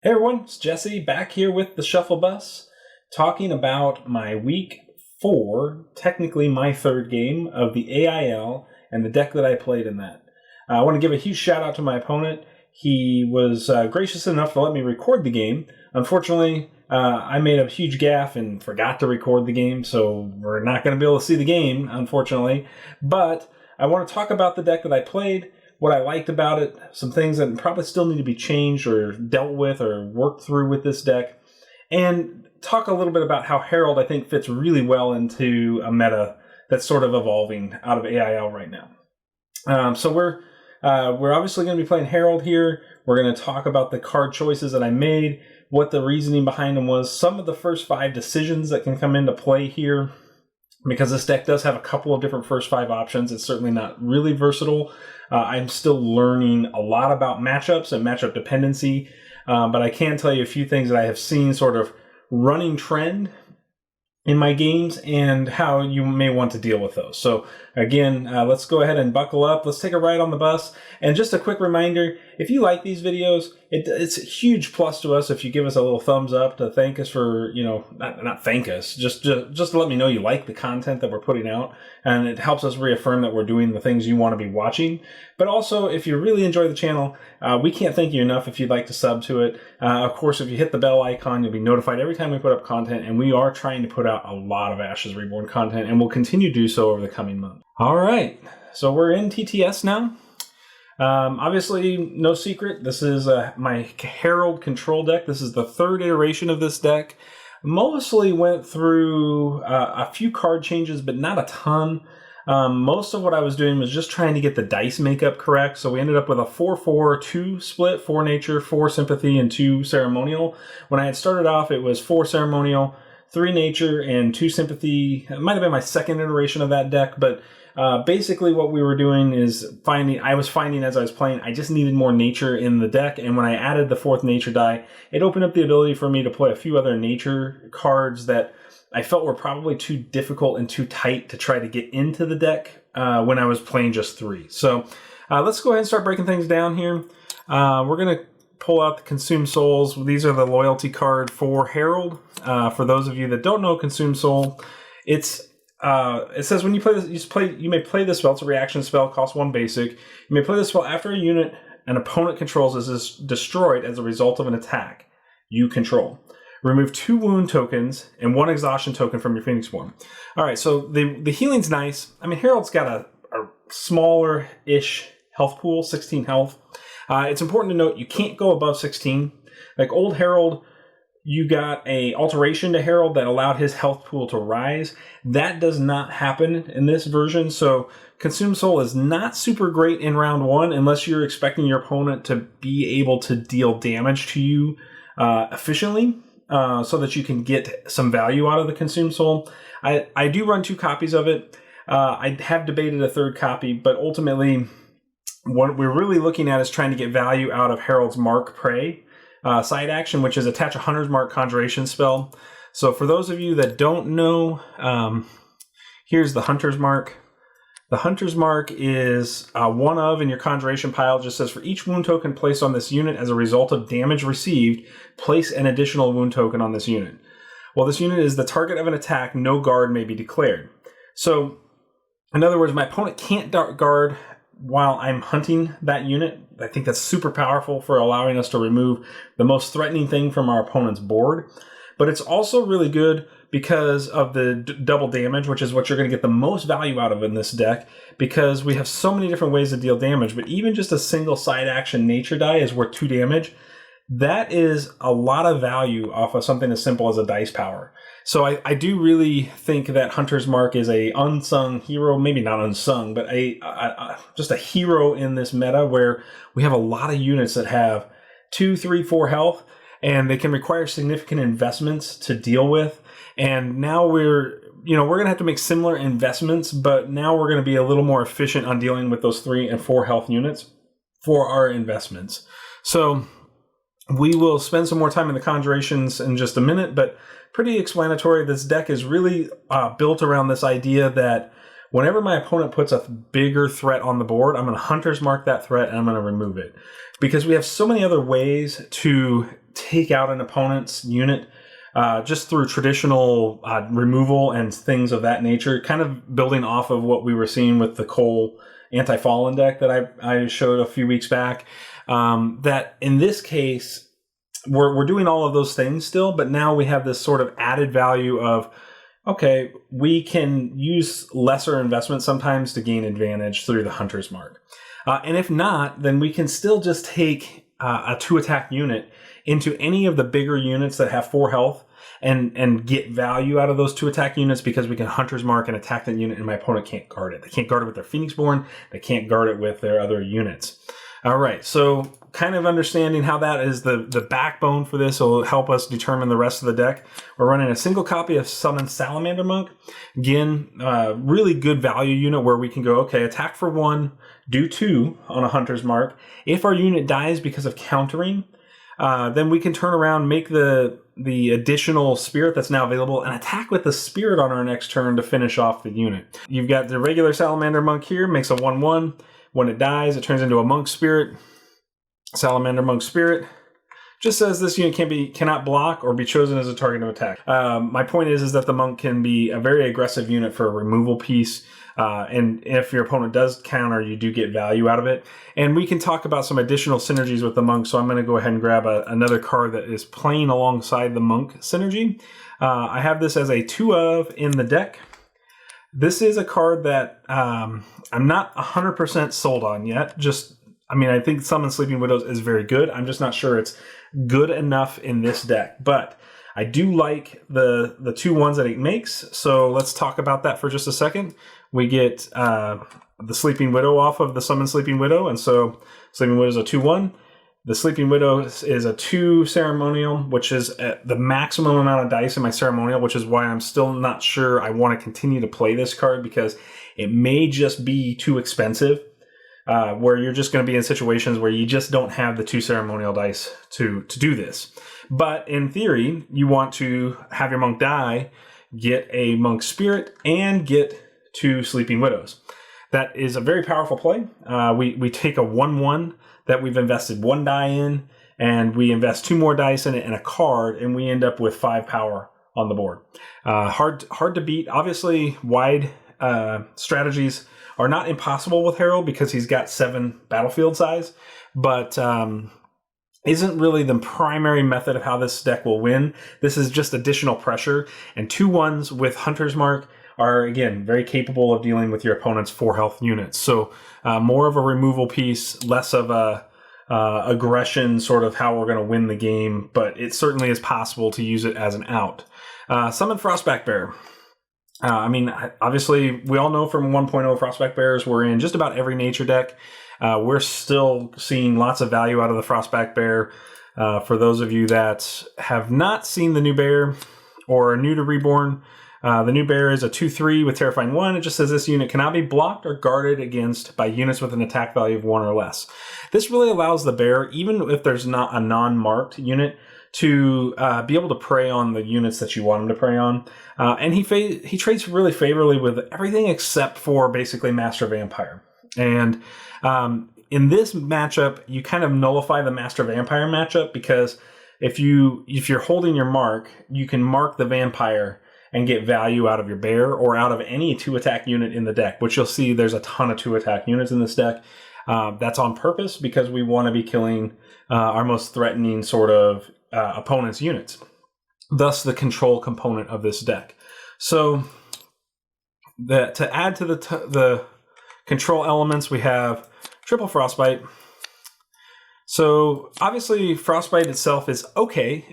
Hey everyone, it's Jesse back here with the Shuffle Bus, talking about my week 4, technically my third game of the AIL and the deck that I played in that. I want to give a huge shout out to my opponent. He was gracious enough to let me record the game. Unfortunately, I made a huge gaffe and forgot to record the game, so we're not going to be able to see the game, unfortunately. But I want to talk about the deck that I played, what I liked about it, some things that probably still need to be changed or dealt with or worked through with this deck, and talk a little bit about how Herald, I think, fits really well into a meta that's sort of evolving out of AIL right now. So we're obviously going to be playing Herald here. We're going to talk about the card choices that I made, what the reasoning behind them was, some of the first 5 decisions that can come into play here, because this deck does have a couple of different first 5 options. It's certainly not really versatile. I'm still learning a lot about matchups and matchup dependency, but I can tell you a few things that I have seen sort of running trend in my games and how you may want to deal with those. So again, let's go ahead and buckle up. Let's take a ride on the bus. And just a quick reminder, if you like these videos, it's a huge plus to us if you give us a little thumbs up to thank us for, not thank us, just to let me know you like the content that we're putting out. And it helps us reaffirm that we're doing the things you want to be watching. But also, if you really enjoy the channel, we can't thank you enough if you'd like to sub to it. Of course, if you hit the bell icon, you'll be notified every time we put up content. And we are trying to put out a lot of Ashes Reborn content, and we'll continue to do so over the coming month. All right, so we're in TTS now. Obviously, no secret, this is my Herald Control Deck. This is the 3rd iteration of this deck. Mostly went through a few card changes, but not a ton. Most of what I was doing was just trying to get the dice makeup correct. So we ended up with a 4-4-2 split, 4 nature, 4 sympathy, and 2 ceremonial. When I had started off, it was 4 ceremonial, 3 nature, and 2 sympathy. It might have been my 2nd iteration of that deck, but basically what we were doing is I was finding as I was playing, I just needed more nature in the deck, and when I added the 4th nature die, it opened up the ability for me to play a few other nature cards that I felt were probably too difficult and too tight to try to get into the deck when I was playing just 3. So let's go ahead and start breaking things down here. We're going to pull out the Consume Souls. These are the loyalty card for Herald. For those of you that don't know Consume Soul, it says when you play this, you may play this spell. It's a reaction spell, costs 1 basic. You may play this spell after a unit an opponent controls is destroyed as a result of an attack you control. Remove 2 wound tokens and 1 exhaustion token from your Phoenixborn. All right, so the healing's nice. I mean, Herald's got a smaller-ish health pool, 16 health. It's important to note you can't go above 16. Like old Herald, you got a alteration to Herald that allowed his health pool to rise. That does not happen in this version, so Consume Soul is not super great in round 1 unless you're expecting your opponent to be able to deal damage to you efficiently, so that you can get some value out of the Consume Soul. I do run 2 copies of it. I have debated a 3rd copy, but ultimately what we're really looking at is trying to get value out of Herald's Mark Prey side action, which is attach a Hunter's Mark Conjuration spell. So for those of you that don't know, here's the Hunter's Mark. The Hunter's Mark is one of in your Conjuration pile. It just says for each wound token placed on this unit as a result of damage received, place an additional wound token on this unit. Well, this unit is the target of an attack, no guard may be declared. So, in other words, my opponent can't guard while I'm hunting that unit. I think that's super powerful for allowing us to remove the most threatening thing from our opponent's board. But it's also really good because of the double damage, which is what you're going to get the most value out of in this deck, because we have so many different ways to deal damage, but even just a single side action nature die is worth 2 damage. That is a lot of value off of something as simple as a dice power. So I do really think that Hunter's Mark is a unsung hero, maybe not unsung, but just a hero in this meta where we have a lot of units that have 2, 3, 4 health, and they can require significant investments to deal with. And now we're going to have to make similar investments, but now we're going to be a little more efficient on dealing with those 3 and 4 health units for our investments. So we will spend some more time in the conjurations in just a minute, but pretty explanatory. This deck is really built around this idea that whenever my opponent puts a bigger threat on the board, I'm going to Hunter's Mark that threat and I'm going to remove it. Because we have so many other ways to take out an opponent's unit just through traditional removal and things of that nature, kind of building off of what we were seeing with the Cole Anti-Fallen deck that I showed a few weeks back. That in this case, we're doing all of those things still, but now we have this sort of added value of, okay, we can use lesser investment sometimes to gain advantage through the Hunter's Mark. And if not, then we can still just take a 2-attack unit into any of the bigger units that have 4 health and get value out of those 2-attack units, because we can Hunter's Mark and attack that unit and my opponent can't guard it. They can't guard it with their Phoenixborn. They can't guard it with their other units. All right, so kind of understanding how that is the backbone for this will help us determine the rest of the deck. We're running a single copy of Summon Salamander Monk. Again, really good value unit where we can go, okay, attack for 1, do 2 on a Hunter's Mark. If our unit dies because of countering, then we can turn around, make the additional spirit that's now available, and attack with the spirit on our next turn to finish off the unit. You've got the regular Salamander Monk here, makes a 1/1. When it dies, it turns into a Monk Spirit. Salamander Monk Spirit just says this unit cannot block or be chosen as a target of attack. My point is that the Monk can be a very aggressive unit for a removal piece. And if your opponent does counter, you do get value out of it. And we can talk about some additional synergies with the Monk. So I'm going to go ahead and grab another card that is playing alongside the Monk synergy. I have this as a 2 of in the deck. This is a card that I'm not 100% sold on yet. I think Summon Sleeping Widows is very good. I'm just not sure it's good enough in this deck. But I do like the 2/1s that it makes. So let's talk about that for just a second. We get the Sleeping Widow off of the Summon Sleeping Widow. And so Sleeping Widow is a 2/1. The Sleeping Widow is a 2 Ceremonial, which is the maximum amount of dice in my Ceremonial, which is why I'm still not sure I want to continue to play this card, because it may just be too expensive, where you're just going to be in situations where you just don't have the 2 Ceremonial dice to do this. But in theory, you want to have your Monk die, get a Monk Spirit, and get 2 Sleeping Widows. That is a very powerful play. We take a 1/1 that we've invested 1 die in, and we invest 2 more dice in it and a card, and we end up with 5 power on the board. Hard to beat. Obviously, wide strategies are not impossible with Herald because he's got 7 battlefield size, but isn't really the primary method of how this deck will win. This is just additional pressure, and 2/1s with Hunter's Mark are, again, very capable of dealing with your opponent's 4 health units. So more of a removal piece, less of a aggression, sort of how we're going to win the game, but it certainly is possible to use it as an out. Summon Frostback Bear. Obviously, we all know from 1.0 Frostback Bears, we're in just about every nature deck. We're still seeing lots of value out of the Frostback Bear. For those of you that have not seen the new bear or are new to Reborn, the new bear is a 2/3 with Terrifying 1. It just says this unit cannot be blocked or guarded against by units with an attack value of 1 or less. This really allows the bear, even if there's not a non-marked unit, to be able to prey on the units that you want him to prey on. And he trades really favorably with everything except for basically Master Vampire. And in this matchup, you kind of nullify the Master Vampire matchup, because if you're holding your mark, you can mark the Vampire and get value out of your bear or out of any 2-attack unit in the deck, which you'll see there's a ton of 2-attack units in this deck. That's on purpose because we want to be killing our most threatening sort of opponent's units. Thus, the control component of this deck. So, to add to the control elements, we have triple Frostbite. So, obviously, Frostbite itself is okay.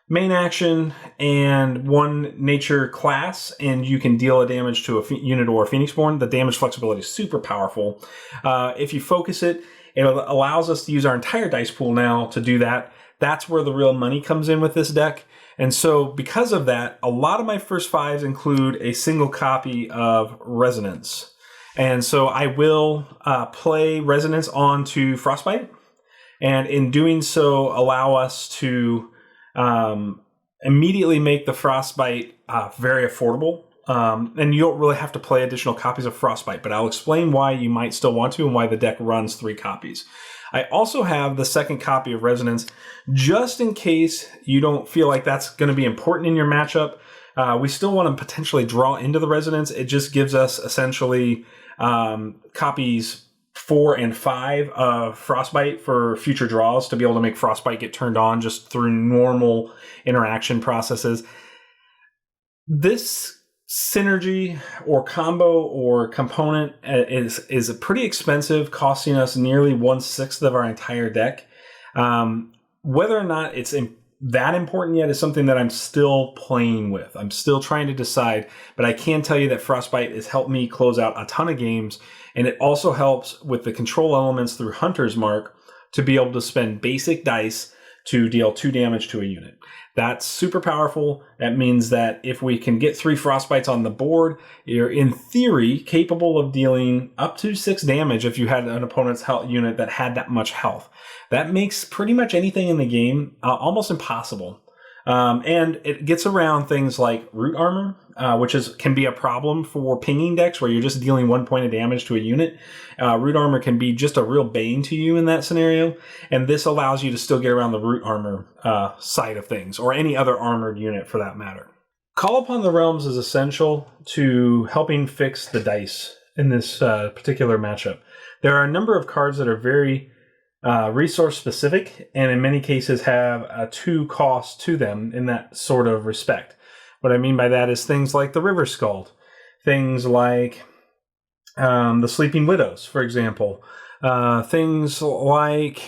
Main action and 1 nature class, and you can deal a damage to a unit or a Phoenixborn. The damage flexibility is super powerful. If you focus it, it allows us to use our entire dice pool now to do that. That's where the real money comes in with this deck. And so because of that, a lot of my first 5s include a single copy of Resonance. And so I will play Resonance onto Frostbite, and in doing so, allow us to immediately make the Frostbite very affordable. And you don't really have to play additional copies of Frostbite, but I'll explain why you might still want to and why the deck runs 3 copies. I also have the second copy of Resonance, just in case you don't feel like that's going to be important in your matchup. We still want to potentially draw into the Resonance. It just gives us essentially copies 4 and 5 of Frostbite for future draws to be able to make Frostbite get turned on just through normal interaction processes. This synergy or combo or component is pretty expensive, costing us nearly 1/6 of our entire deck. Whether or not it's that important yet is something that I'm still playing with. I'm still trying to decide, but I can tell you that Frostbite has helped me close out a ton of games, and it also helps with the control elements through Hunter's Mark to be able to spend basic dice to deal 2 damage to a unit. That's super powerful. That means that if we can get 3 Frostbites on the board, you're in theory capable of dealing up to 6 damage if you had an opponent's health unit that had that much health. That makes pretty much anything in the game almost impossible. And it gets around things like root armor, which can be a problem for pinging decks where you're just dealing 1 point of damage to a unit. Root armor can be just a real bane to you in that scenario, and this allows you to still get around the root armor side of things, or any other armored unit for that matter. Call Upon the Realms is essential to helping fix the dice in this particular matchup. There are a number of cards that are very resource specific, and in many cases have a 2 cost to them in that sort of respect. What I mean by that is things like the River Skald, things like the Sleeping Widows, for example, things like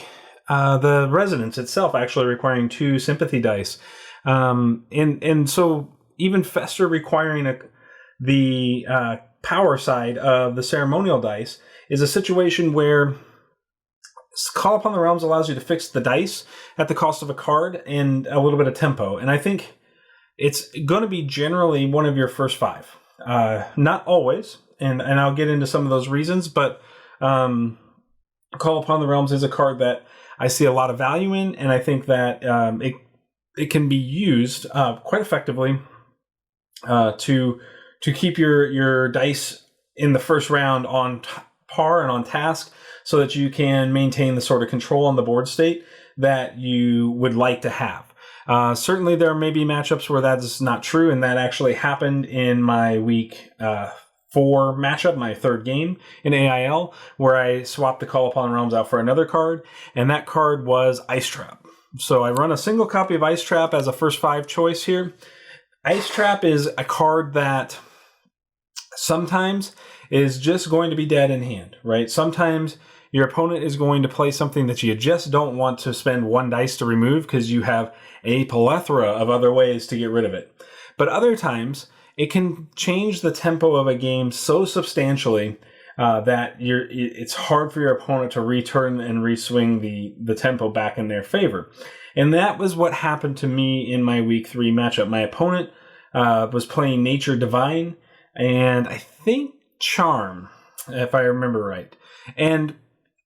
the Resonance itself actually requiring 2 sympathy dice, and so even Fester requiring the power side of the ceremonial dice is a situation where Call Upon the Realms allows you to fix the dice at the cost of a card and a little bit of tempo. And I think it's going to be generally one of your first 5. Not always, and I'll get into some of those reasons, but Call Upon the Realms is a card that I see a lot of value in, and I think that it can be used quite effectively to keep your dice in the first round on par and on task, so that you can maintain the sort of control on the board state that you would like to have. Certainly there may be matchups where that is not true, and that actually happened in my week 4 matchup, my 3rd game in AIL, where I swapped the Call Upon Realms out for another card, and that card was Ice Trap. So I run a single copy of Ice Trap as a first 5 choice here. Ice Trap is a card that sometimes is just going to be dead in hand, right? Sometimes your opponent is going to play something that you just don't want to spend 1 dice to remove because you have a plethora of other ways to get rid of it. But other times, it can change the tempo of a game so substantially that it's hard for your opponent to return and reswing the tempo back in their favor. And that was what happened to me in my week 3 matchup. My opponent was playing Nature Divine and I think Charm, if I remember right. And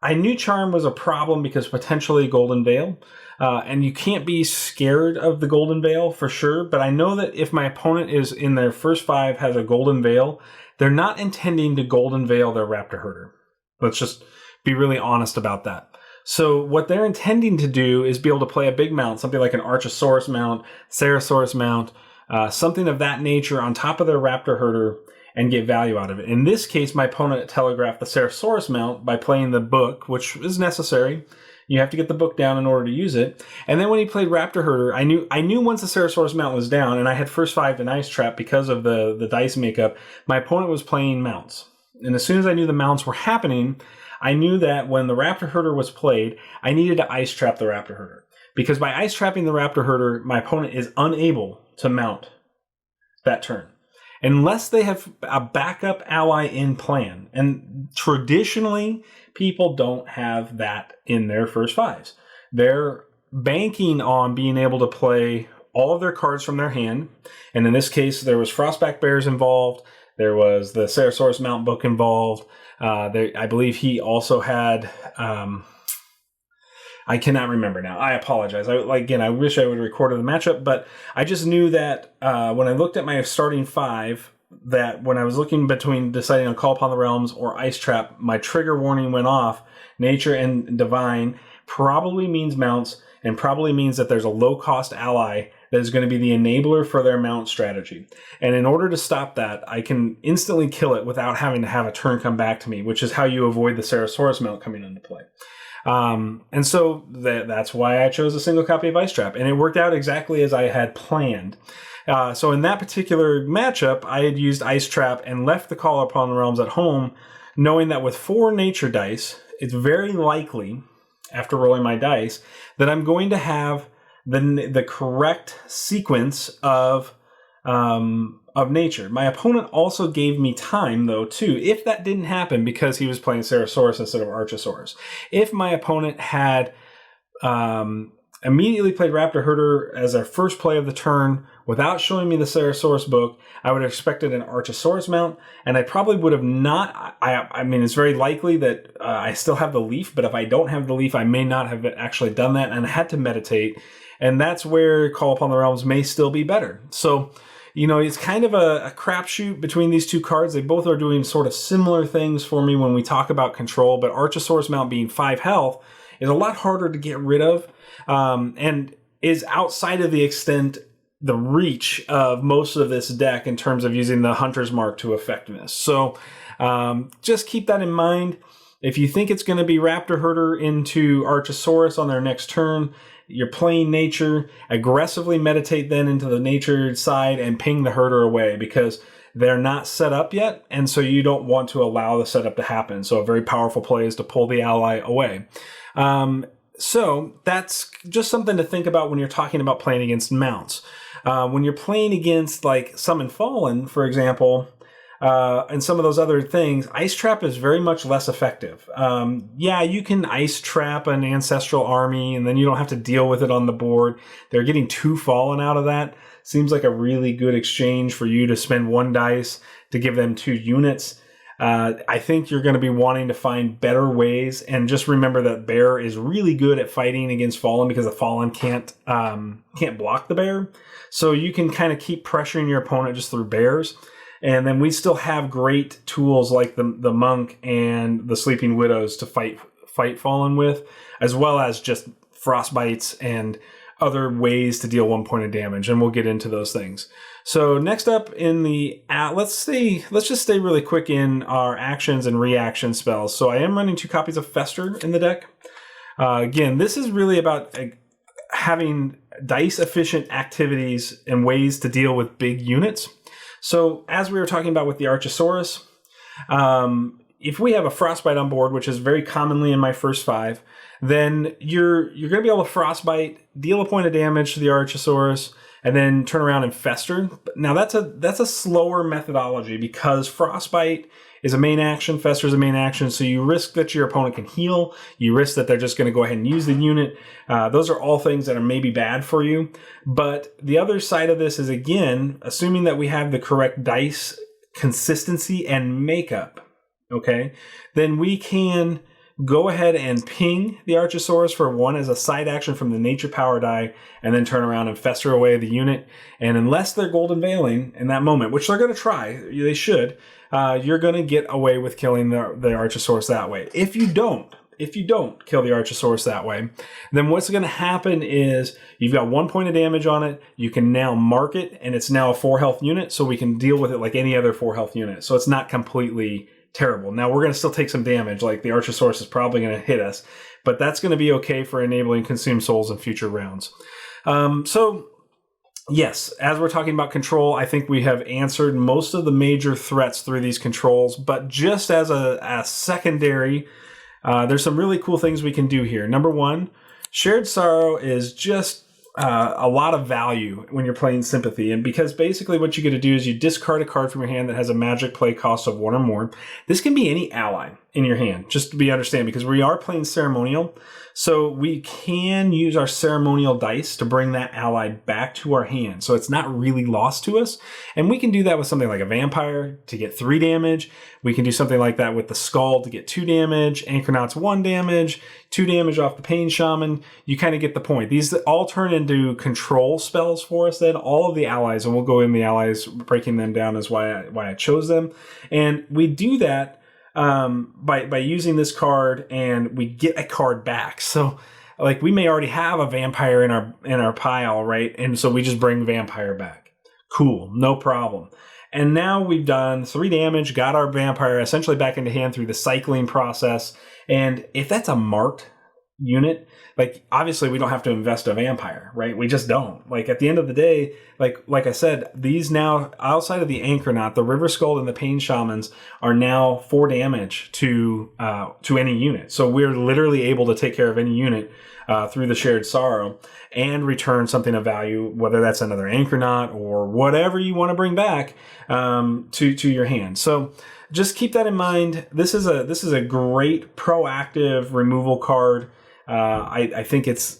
I knew Charm was a problem because potentially Golden Veil, and you can't be scared of the Golden Veil for sure, but I know that if my opponent is in their first 5 has a Golden Veil, they're not intending to Golden Veil their Raptor Herder. Let's just be really honest about that. So what they're intending to do is be able to play a big mount, something like an Archosaurus mount, Ceratosaurus mount, something of that nature on top of their Raptor Herder, and get value out of it. In this case, my opponent telegraphed the Ceratosaurus mount by playing the book, which is necessary. You have to get the book down in order to use it. And then when he played Raptor Herder, I knew once the Ceratosaurus mount was down, and I had first 5 to Ice Trap because of the dice makeup, my opponent was playing mounts. And as soon as I knew the mounts were happening, I knew that when the Raptor Herder was played, I needed to Ice Trap the Raptor Herder. Because by Ice Trapping the Raptor Herder, my opponent is unable to mount that turn, unless they have a backup ally in plan. And traditionally, people don't have that in their first 5s. They're banking on being able to play all of their cards from their hand. And in this case, there was Frostback Bears involved. There was the Ceratosaurus Mount book involved. I believe he also had... I cannot remember now. I apologize. I wish I would have recorded the matchup, but I just knew that when I looked at my starting 5, that when I was looking between deciding on Call Upon the Realms or Ice Trap, my trigger warning went off. Nature and Divine probably means mounts, and probably means that there's a low-cost ally that is going to be the enabler for their mount strategy. And in order to stop that, I can instantly kill it without having to have a turn come back to me, which is how you avoid the Ceratosaurus mount coming into play. And so that's why I chose a single copy of Ice Trap, and it worked out exactly as I had planned. So in that particular matchup, I had used Ice Trap and left the Call Upon the Realms at home, knowing that with 4 nature dice, it's very likely, after rolling my dice, that I'm going to have the correct sequence of nature. My opponent also gave me time, though, too, if that didn't happen because he was playing Ceratosaurus instead of Archosaurus. If my opponent had immediately played Raptor Herder as our first play of the turn without showing me the Ceratosaurus book, I would have expected an Archosaurus mount, and I probably would have not. I mean, it's very likely that I still have the leaf, but if I don't have the leaf, I may not have actually done that, and I had to meditate, and that's where Call Upon the Realms may still be better. So, you know, it's kind of a crapshoot between these two cards. They both are doing sort of similar things for me when we talk about control, but Archosaurus mount being 5 health is a lot harder to get rid of, and is outside of the reach of most of this deck in terms of using the Hunter's Mark to effectiveness. So just keep that in mind. If you think it's going to be Raptor Herder into Archosaurus on their next turn, you're playing nature, aggressively meditate then into the nature side and ping the herder away, because they're not set up yet, and so you don't want to allow the setup to happen. So a very powerful play is to pull the ally away. So that's just something to think about when you're talking about playing against mounts. When you're playing against like Summon Fallen, for example, and some of those other things, Ice Trap is very much less effective. Yeah, you can Ice Trap an Ancestral Army, and then you don't have to deal with it on the board. They're getting 2 Fallen out of that. Seems like a really good exchange for you to spend 1 dice to give them 2 units. I think you're going to be wanting to find better ways, and just remember that Bear is really good at fighting against Fallen because the Fallen can't block the Bear. So you can kind of keep pressuring your opponent just through Bears. And then we still have great tools like the Monk and the Sleeping Widows to fight Fallen with, as well as just Frostbites and other ways to deal 1 point of damage, and we'll get into those things. So next up in the let's just stay really quick in our actions and reaction spells. So I am running 2 copies of Fester in the deck. Again, this is really about having dice efficient activities and ways to deal with big units. So as we were talking about with the Archosaurus, if we have a Frostbite on board, which is very commonly in my first 5, then you're going to be able to Frostbite, deal a point of damage to the Archosaurus, and then turn around and Fester. Now that's a slower methodology because Frostbite is a main action, Fester is a main action, so you risk that your opponent can heal, you risk that they're just going to go ahead and use the unit. Those are all things that are maybe bad for you. But the other side of this is, again, assuming that we have the correct dice consistency and makeup, okay, then we can go ahead and ping the Archosaurus for 1 as a side action from the Nature Power die, and then turn around and Fester away the unit. And unless they're Golden Veiling in that moment, which they're going to try, they should, you're going to get away with killing the Archosaurus that way. If you don't kill the Archosaurus that way, then what's going to happen is you've got 1 point of damage on it. You can now mark it, and it's now a 4 health unit, so we can deal with it like any other 4 health unit. So it's not completely terrible. Now we're going to still take some damage, like the Archosaurus is probably going to hit us, but that's going to be okay for enabling Consume Souls in future rounds. So yes, as we're talking about control, I think we have answered most of the major threats through these controls, but just as a secondary, there's some really cool things we can do here. Number 1, Shared Sorrow is just a lot of value when you're playing Sympathy, and because basically what you get to do is you discard a card from your hand that has a magic play cost of 1 or more. This can be any ally. in your hand, just to be understand, because we are playing Ceremonial. So we can use our Ceremonial dice to bring that ally back to our hand. So it's not really lost to us. And we can do that with something like a Vampire to get 3 damage. We can do something like that with the Skald to get 2 damage. Anchornaut's 1 damage, 2 damage off the Pain Shaman. You kind of get the point. These all turn into control spells for us then, all of the allies. And we'll go in the allies, breaking them down is why I chose them. And we do that by using this card, and we get a card back. So like we may already have a Vampire in our pile, right? And so we just bring Vampire back. Cool, no problem. And now we've done 3 damage, got our Vampire essentially back into hand through the cycling process. And if that's a marked unit, like obviously we don't have to invest a Vampire, right? We just don't. Like at the end of the day, like I said, these now outside of the Anchornaut, the River Skald and the Pain Shamans are now 4 damage to any unit. So we're literally able to take care of any unit through the Shared Sorrow and return something of value, whether that's another Anchornaut or whatever you want to bring back to your hand. So just keep that in mind. This is a great proactive removal card. I think it's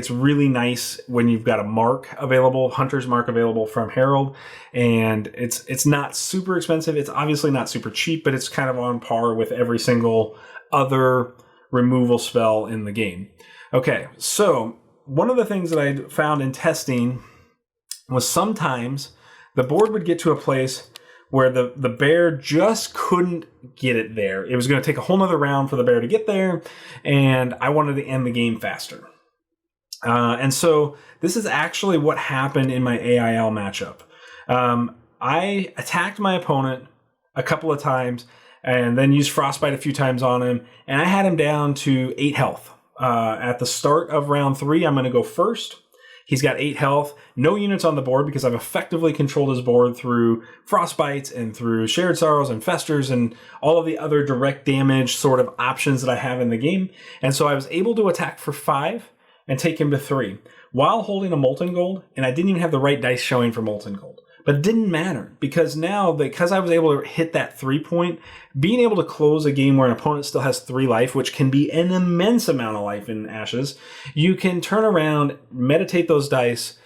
really nice when you've got a mark available, Hunter's Mark available from Herald, and it's not super expensive. It's obviously not super cheap, but it's kind of on par with every single other removal spell in the game. Okay, so one of the things that I found in testing was sometimes the board would get to a place where the bear just couldn't get it there. It was going to take a whole nother round for the bear to get there, and I wanted to end the game faster. And so this is actually what happened in my AIL matchup. I attacked my opponent a couple of times and then used Frostbite a few times on him, and I had him down to 8 health. At the start of round 3, I'm going to go first. He's got 8 health, no units on the board because I've effectively controlled his board through Frostbites and through Shared Sorrows and Festers and all of the other direct damage sort of options that I have in the game. And so I was able to attack for 5 and take him to 3 while holding a Molten Gold, and I didn't even have the right dice showing for Molten Gold. But it didn't matter because now, because I was able to hit that 3 point, being able to close a game where an opponent still has 3 life, which can be an immense amount of life in Ashes, you can turn around, meditate those dice,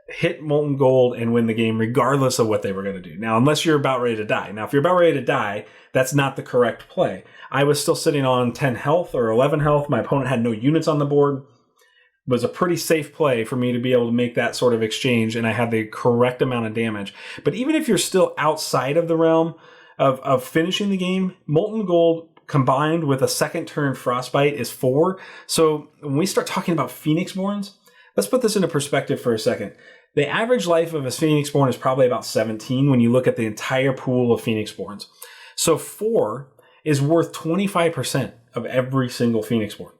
hit Molten Gold, and win the game regardless of what they were going to do. Now, unless you're about ready to die. Now, if you're about ready to die, that's not the correct play. I was still sitting on 10 health or 11 health. My opponent had no units on the board. Was a pretty safe play for me to be able to make that sort of exchange, and I had the correct amount of damage. But even if you're still outside of the realm of finishing the game, Molten Gold combined with a second turn Frostbite is 4. So when we start talking about Phoenixborns, let's put this into perspective for a second. The average life of a Phoenixborn is probably about 17 when you look at the entire pool of Phoenixborns. So 4 is worth 25% of every single Phoenixborn.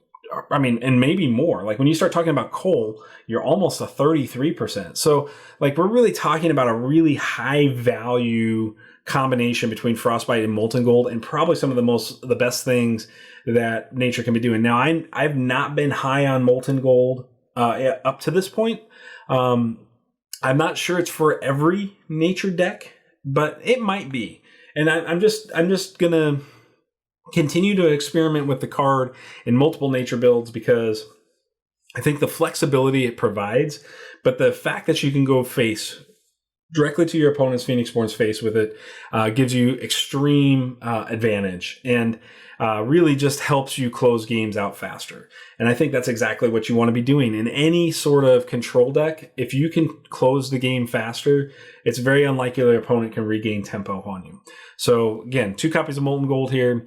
I mean, and maybe more. Like when you start talking about coal, you're almost a 33%. So like we're really talking about a really high value combination between Frostbite and Molten Gold, and probably some of the best things that nature can be doing. Now, I've not been high on Molten Gold up to this point. I'm not sure it's for every nature deck, but it might be. And I'm just gonna continue to experiment with the card in multiple nature builds because I think the flexibility it provides, but the fact that you can go face directly to your opponent's Phoenixborn's face with it gives you extreme advantage and really just helps you close games out faster. And I think that's exactly what you want to be doing in any sort of control deck. If you can close the game faster, it's very unlikely your opponent can regain tempo on you. So again, 2 copies of Molten Gold here.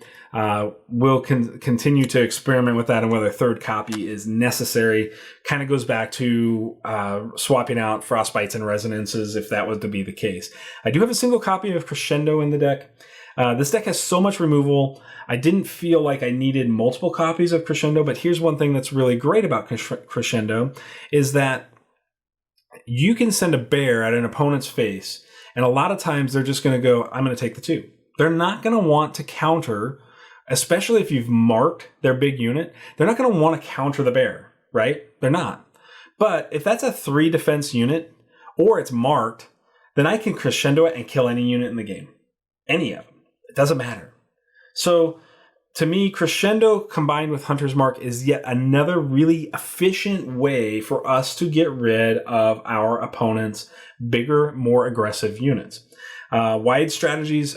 We'll continue to experiment with that and whether a 3rd copy is necessary. Kind of goes back to swapping out Frostbites and Resonances if that was to be the case. I do have a single copy of Crescendo in the deck. This deck has so much removal. I didn't feel like I needed multiple copies of Crescendo, but here's one thing that's really great about Crescendo is that you can send a bear at an opponent's face, and a lot of times they're just going to go, I'm going to take the 2. They're not going to want to counter, especially if you've marked their big unit. They're not going to want to counter the bear, right? They're not. But if that's a 3 defense unit, or it's marked, then I can Crescendo it and kill any unit in the game. Any of them. It doesn't matter. So to me, Crescendo combined with Hunter's Mark is yet another really efficient way for us to get rid of our opponent's bigger, more aggressive units. Wide strategies,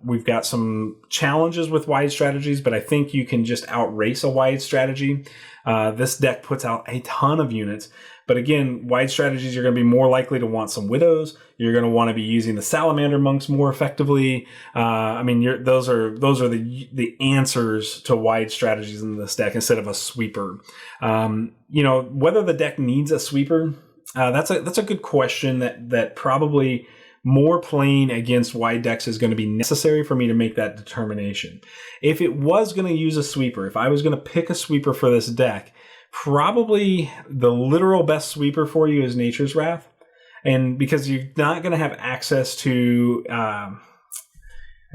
we've got some challenges with wide strategies, but I think you can just outrace a wide strategy. This deck puts out a ton of units. But again, wide strategies, you're going to be more likely to want some Widows. You're going to want to be using the Salamander Monks more effectively. Those are the answers to wide strategies in this deck instead of a sweeper. Whether the deck needs a sweeper, that's a good question that probably more playing against wide decks is going to be necessary for me to make that determination. If it was going to use a sweeper, if I was going to pick a sweeper for this deck, probably the literal best sweeper for you is Nature's Wrath. And because you're not going to have access to, I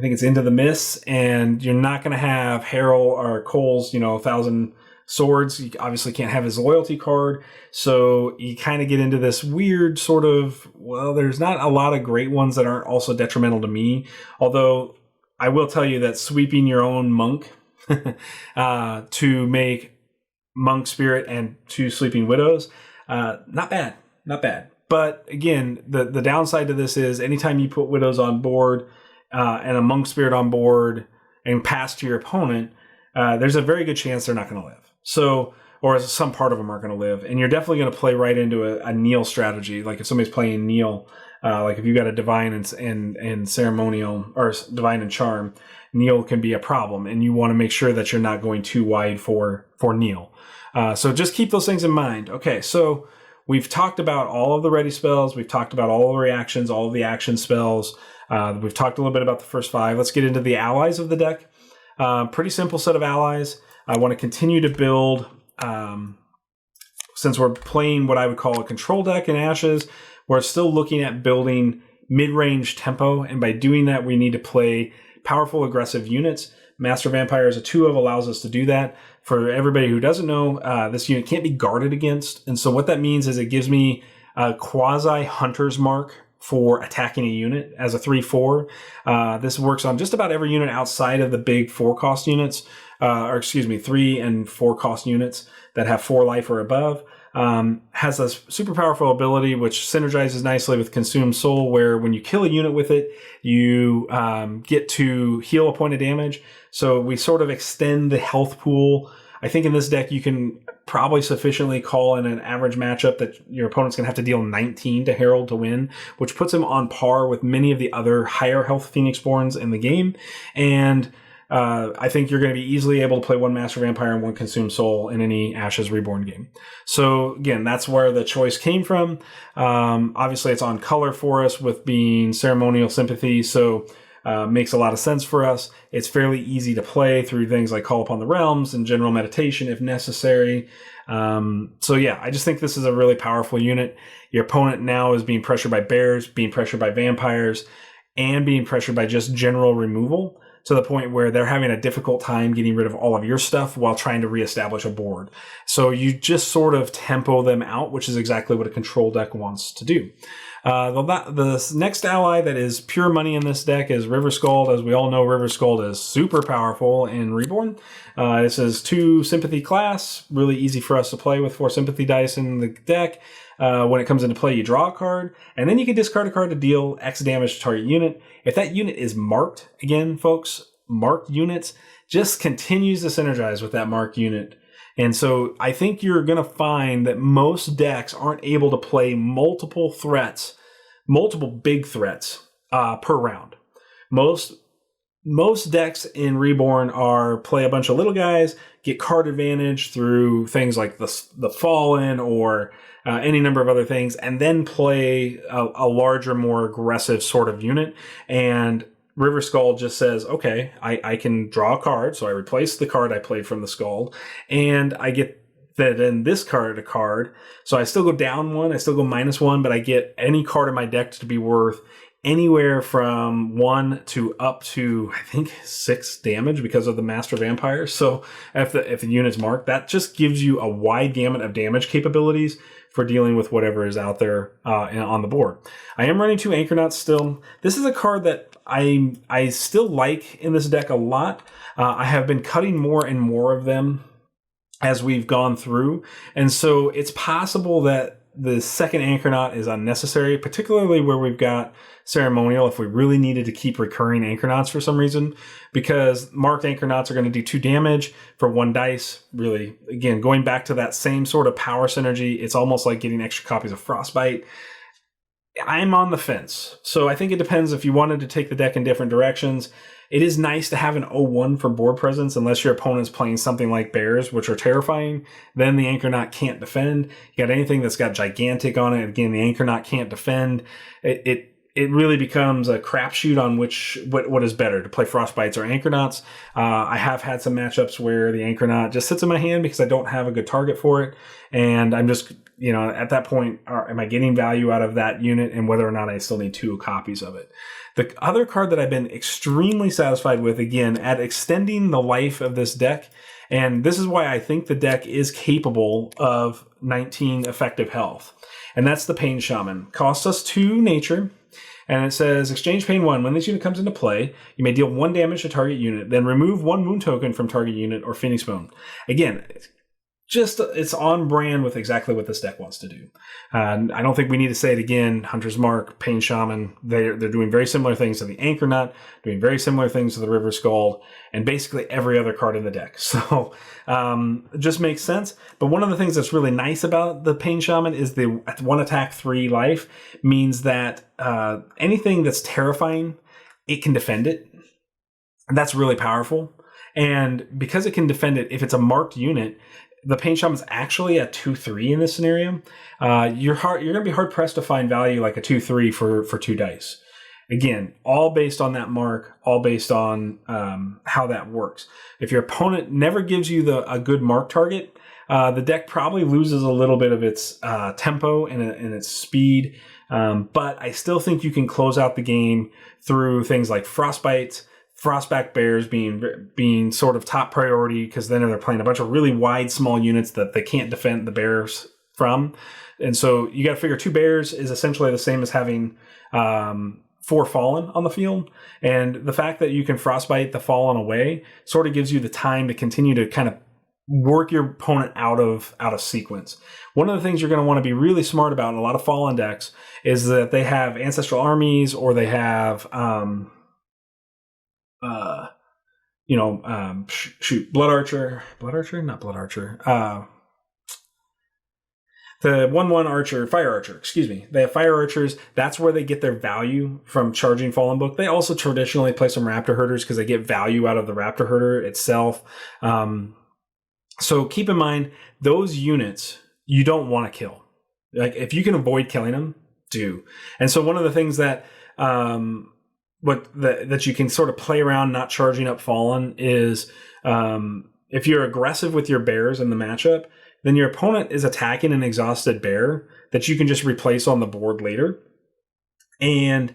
think it's Into the Mist, and you're not going to have Herald or Cole's, 1,000 Swords. You obviously can't have his loyalty card. So you kind of get into this weird sort of, there's not a lot of great ones that aren't also detrimental to me. Although I will tell you that sweeping your own monk to make Monk Spirit and 2 Sleeping Widows, not bad. But again, the downside to this is anytime you put Widows on board and a Monk Spirit on board and pass to your opponent, there's a very good chance they're not going to live. So, or some part of them aren't going to live. And you're definitely going to play right into a Kneel strategy. Like if somebody's playing Kneel, like if you've got a Divine and Ceremonial, or Divine and Charm, Kneel can be a problem. And you want to make sure that you're not going too wide for Kneel. So just keep those things in mind. Okay, so we've talked about all of the ready spells. We've talked about all the reactions, all of the action spells. We've talked a little bit about the first 5. Let's get into the allies of the deck. Pretty simple set of allies. I want to continue to build, since we're playing what I would call a control deck in Ashes, we're still looking at building mid-range tempo. And by doing that, we need to play powerful, aggressive units. Master Vampire is a 2-of, allows us to do that. For everybody who doesn't know, this unit can't be guarded against. And so what that means is it gives me a quasi-Hunter's Mark for attacking a unit as a 3/4. This works on just about every unit outside of the big 4-cost units, 3 and 4 cost units that have 4 life or above. Has a super powerful ability which synergizes nicely with Consume Soul, where when you kill a unit with it, you get to heal a point of damage. So we sort of extend the health pool. I think in this deck you can probably sufficiently call in an average matchup that your opponent's going to have to deal 19 to Herald to win, which puts him on par with many of the other higher health Phoenixborns in the game. And I think you're going to be easily able to play 1 Master Vampire and 1 Consume Soul in any Ashes Reborn game. So again, that's where the choice came from. Obviously it's on color for us with being Ceremonial Sympathy, so makes a lot of sense for us. It's fairly easy to play through things like Call Upon the Realms and General Meditation if necessary. So yeah, I just think this is a really powerful unit. Your opponent now is being pressured by bears, being pressured by vampires, and being pressured by just general removal, to the point where they're having a difficult time getting rid of all of your stuff while trying to reestablish a board. So you just sort of tempo them out, which is exactly what a control deck wants to do. The next ally that is pure money in this deck is River Skald. As we all know, River Skald is super powerful in Reborn. This is 2 Sympathy class, really easy for us to play with 4 Sympathy dice in the deck. When it comes into play, you draw a card, and then you can discard a card to deal X damage to target unit. If that unit is marked, again, folks, marked units just continues to synergize with that marked unit. And so I think you're going to find that most decks aren't able to play multiple threats, multiple big threats per round. Most decks in Reborn are play a bunch of little guys, get card advantage through things like the Fallen or any number of other things, and then play a larger, more aggressive sort of unit. And River Skald just says, okay, I can draw a card, so I replace the card I played from the Skald, and I get that in this card a card. So I still go down 1, I still go -1, but I get any card in my deck to be worth anywhere from 1 to up to, I think, 6 damage because of the Master Vampire. So if the unit's marked, that just gives you a wide gamut of damage capabilities for dealing with whatever is out there on the board. I am running 2 Anchornauts still. This is a card that I still like in this deck a lot. I have been cutting more and more of them as we've gone through. And so it's possible that the second Anchornaut is unnecessary, particularly where we've got Ceremonial, if we really needed to keep recurring Anchornauts for some reason, because marked Anchornauts are going to do 2 damage for 1 dice. Really, again, going back to that same sort of power synergy, it's almost like getting extra copies of Frostbite. I'm on the fence. So I think it depends if you wanted to take the deck in different directions. It is nice to have an 0-1 for board presence unless your opponent's playing something like bears, which are terrifying. Then the Anchornaut can't defend. You got anything that's got gigantic on it. Again, the Anchornaut can't defend. It really becomes a crapshoot on what is better, to play Frostbites or Anchornauts. I have had some matchups where the Anchornaut just sits in my hand because I don't have a good target for it. And I'm just, at that point, am I getting value out of that unit, and whether or not I still need 2 copies of it. The other card that I've been extremely satisfied with, again, at extending the life of this deck, and this is why I think the deck is capable of 19 effective health, and that's the Pain Shaman. Costs us 2 nature, and it says, exchange Pain 1. When this unit comes into play, you may deal 1 damage to target unit, then remove 1 wound token from target unit or Phoenixborn. Again, it's on brand with exactly what this deck wants to do. I don't think we need to say it again. Hunter's Mark, Pain Shaman, they're doing very similar things to the Anchornaut, doing very similar things to the River Skald, and basically every other card in the deck. So it just makes sense. But one of the things that's really nice about the Pain Shaman is the 1 attack, 3 life means that anything that's terrifying, it can defend it. And that's really powerful. And because it can defend it, if it's a marked unit, the Pain Shaman's actually a 2/3 in this scenario. You're going to be hard pressed to find value like a 2/3 for 2 dice. Again, all based on that mark, all based on how that works. If your opponent never gives you a good mark target, the deck probably loses a little bit of its tempo and its speed. But I still think you can close out the game through things like Frostbite, Frostback Bears being sort of top priority, because then they're playing a bunch of really wide, small units that they can't defend the bears from. And so you got to figure 2 bears is essentially the same as having 4 fallen on the field. And the fact that you can Frostbite the fallen away sort of gives you the time to continue to kind of work your opponent out of sequence. One of the things you're going to want to be really smart about in a lot of fallen decks is that they have ancestral armies, or they have Blood Archer, not Blood Archer. The 1/1 archer, Fire Archer, excuse me. They have Fire Archers. That's where they get their value from charging Fallen Book. They also traditionally play some Raptor Herders because they get value out of the Raptor Herder itself. So keep in mind, those units you don't want to kill. Like, if you can avoid killing them, do. And so one of the things that that you can sort of play around not charging up Fallen is if you're aggressive with your bears in the matchup, then your opponent is attacking an exhausted bear that you can just replace on the board later. And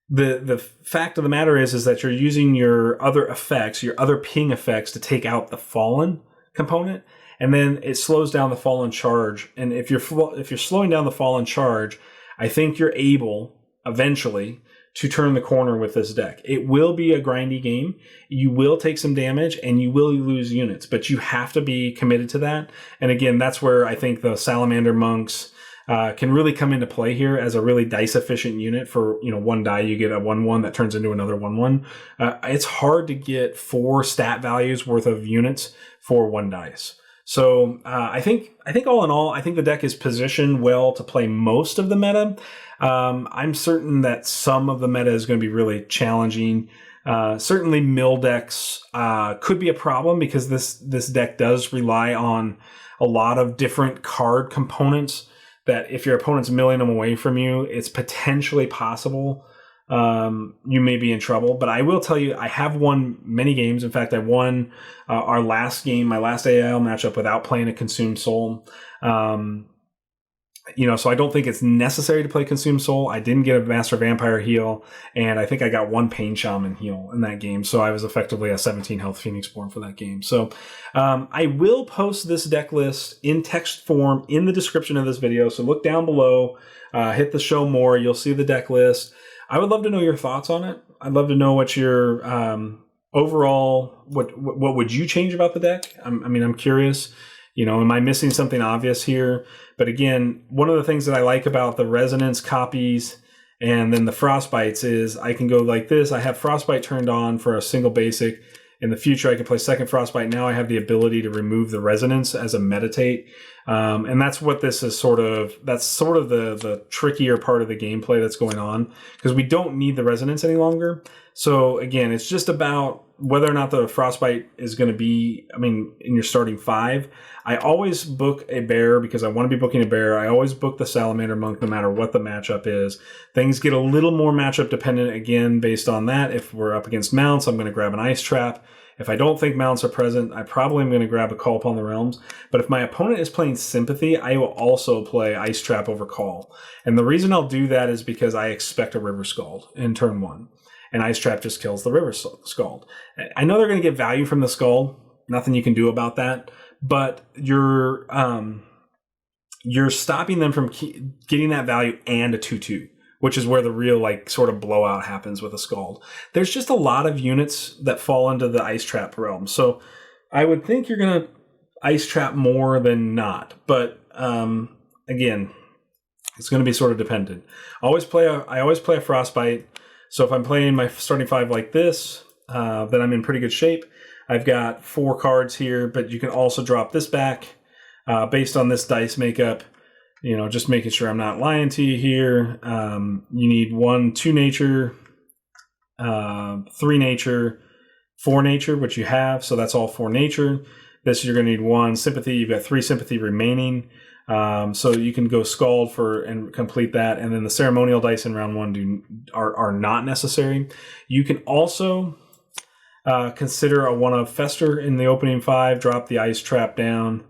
the fact of the matter is that you're using your other effects, your other ping effects, to take out the Fallen component, and then it slows down the Fallen charge. And if you're slowing down the Fallen charge, I think you're able eventually to turn the corner with this deck. It will be a grindy game. You will take some damage and you will lose units, but you have to be committed to that. And again, that's where I think the Salamander Monks can really come into play here as a really dice efficient unit. For 1 die, you get a 1/1 that turns into another 1/1. It's hard to get 4 stat values worth of units for 1 dice. So I think all in all, I think the deck is positioned well to play most of the meta. I'm certain that some of the meta is going to be really challenging. Certainly mill decks could be a problem, because this deck does rely on a lot of different card components that if your opponent's milling them away from you, it's potentially possible you may be in trouble. But I will tell you, I have won many games. In fact, I won our last game, my last AIL matchup, without playing a Consumed Soul. So I don't think it's necessary to play Consume Soul. I didn't get a Master Vampire heal, and I think I got one Pain Shaman heal in that game. So I was effectively a 17 health Phoenixborn for that game. So I will post this deck list in text form in the description of this video. So look down below, hit the show more. You'll see the deck list. I would love to know your thoughts on it. I'd love to know what your overall, what would you change about the deck? I'm curious. Am I missing something obvious here? But again, one of the things that I like about the resonance copies and then the frostbites is I can go like this. I have frostbite turned on for a single basic. In the future, I can play second frostbite. Now I have the ability to remove the resonance as a meditate. And that's what this is that's sort of the trickier part of the gameplay that's going on, because we don't need the resonance any longer. So again, it's just about whether or not the frostbite is going to be, in your starting 5. I always book a bear because I want to be booking a bear. I always book the Salamander Monk no matter what the matchup is. Things get a little more matchup dependent again based on that. If we're up against mounts, I'm going to grab an ice trap. If I don't think mounts are present, I probably am going to grab a Call Upon the Realms. But if my opponent is playing Sympathy, I will also play Ice Trap over Call. And the reason I'll do that is because I expect a River Skald in turn 1. And Ice Trap just kills the River Skald. I know they're going to get value from the Skald. Nothing you can do about that. But you're stopping them from getting that value and a 2/2. Which is where the real sort of blowout happens with a Skald. There's just a lot of units that fall into the Ice Trap realm. So I would think you're going to Ice Trap more than not. But again, it's going to be sort of dependent. I always play a Frostbite. So if I'm playing my starting 5 like this, then I'm in pretty good shape. I've got 4 cards here, but you can also drop this back based on this dice makeup. Just making sure I'm not lying to you here. You need 1, 2 nature, 3 nature, 4 nature, which you have. So that's all 4 nature. This you're going to need 1 sympathy. You've got 3 sympathy remaining. So you can go Skald and complete that. And then the ceremonial dice in round 1 are not necessary. You can also consider a 1 of Fester in the opening 5. Drop the ice trap down.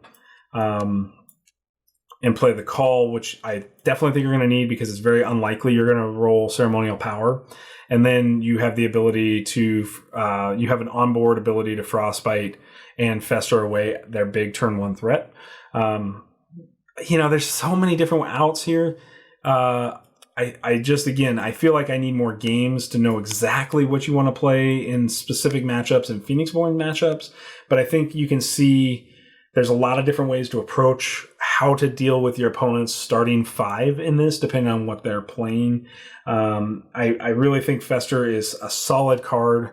And play the Call, which I definitely think you're going to need because it's very unlikely you're going to roll Ceremonial Power. And then you have the ability to, you have an onboard ability to Frostbite and Fester away their big turn 1 threat. There's so many different outs here. I feel like I need more games to know exactly what you want to play in specific matchups and Phoenixborn matchups. But I think you can see there's a lot of different ways to approach how to deal with your opponent's starting 5 in this, depending on what they're playing. I really think Fester is a solid card,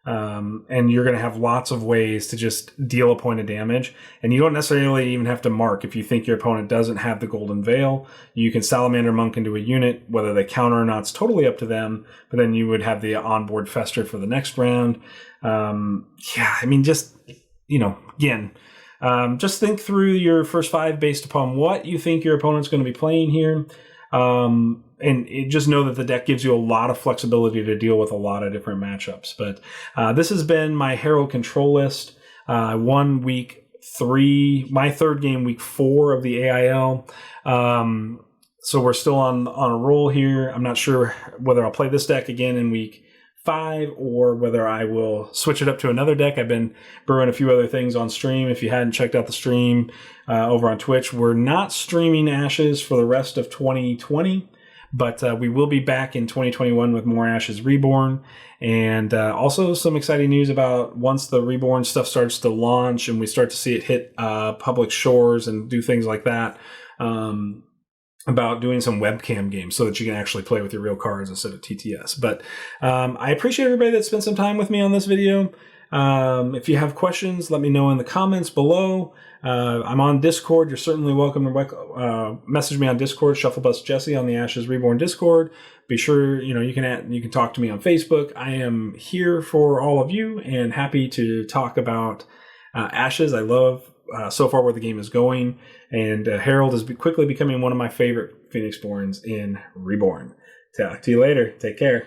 and you're going to have lots of ways to just deal a point of damage. And you don't necessarily even have to mark if you think your opponent doesn't have the Golden Veil. You can Salamander Monk into a unit, whether they counter or not, it's totally up to them. But then you would have the onboard Fester for the next round. Again, just think through your first 5 based upon what you think your opponent's going to be playing here. Just know that the deck gives you a lot of flexibility to deal with a lot of different matchups. But this has been my Herald Control list. Won week 3, my 3rd game, week 4 of the AIL. So we're still on a roll here. I'm not sure whether I'll play this deck again in week 5 or whether I will switch it up to another deck. I've been brewing a few other things on stream. If you hadn't checked out the stream over on Twitch, we're not streaming Ashes for the rest of 2020, but we will be back in 2021 with more Ashes Reborn, and also some exciting news about once the Reborn stuff starts to launch and we start to see it hit public shores and do things like that. About doing some webcam games so that you can actually play with your real cards instead of TTS. But I appreciate everybody that spent some time with me on this video. If you have questions, let me know in the comments below. I'm on Discord. You're certainly welcome to message me on Discord, Shufflebus Jesse on the Ashes Reborn Discord. Be sure you can talk to me on Facebook. I am here for all of you and happy to talk about Ashes. I love so far where the game is going, and Herald is quickly becoming one of my favorite Phoenixborns in Reborn. Talk to you later. Take care.